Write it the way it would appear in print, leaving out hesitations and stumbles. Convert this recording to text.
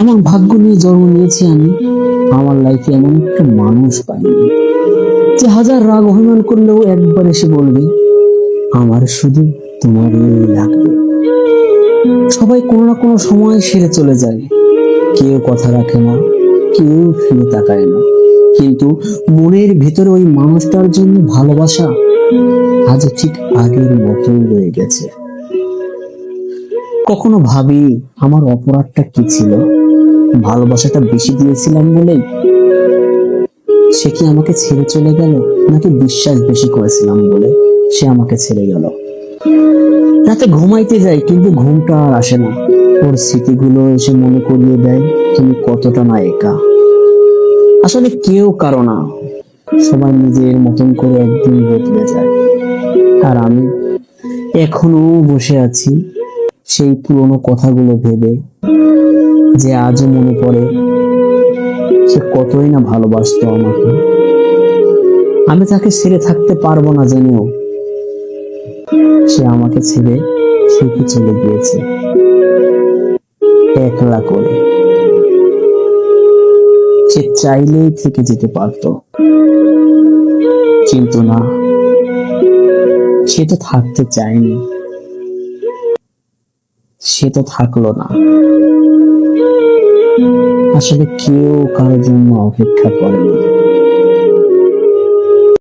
এমন ভাগ্য নিয়ে জন্ম নিয়েছি আমি, আমার লাইফে এমন একটা মানুষ পাইনি যে হাজার রাগ অভিমান করলেও একবার এসে বলবে আমার শুধু তোমারই লাগবে। সবাই কোনো না কোনো সময় সেরে চলে যায়, কেউ কথা রাখে না, কেউ ফিরে তাকায় না, কিন্তু মনের ভেতরে ওই মানুষটার জন্য ভালোবাসা আজ ঠিক আগের মতোই রয়ে গেছে। কখনো ভাবি আমার অপরাধটা কি ছিল, ভালোবাসাটা বেশি দিয়েছিলাম বলেই সে কি আমাকে ছেড়ে চলে গেল, নাকি বিশ্বাস বেশি করেছিলাম বলে সে আমাকে ছেড়ে গেল। রাতে ঘুমাইতে যাই কিন্তু ঘুমটা আর আসে না, ওর স্মৃতিগুলো এসে মনে করিয়ে দেয় তুমি কতটা না একা। আসলে কেউ কারো না, সবাই নিজের মতন করে একদিন বদলে যায়, আর আমি এখনো বসে আছি সেই পুরনো কথাগুলো ভেবে, যে আজও মনে পড়ে সে কতই না ভালোবাসতো আমাকে। আমি তাকে ছেড়ে থাকতে পারবো না জেনেও সে আমাকে ছেড়ে সুখে চলে গিয়েছে, একলা করে। সে চাইলেই থেকে যেতে পারতো, কিন্তু না, সে তো থাকতে চায়নি, সে তো থাকলো না। আসলে কেউ কারোর জন্য অপেক্ষা করে না।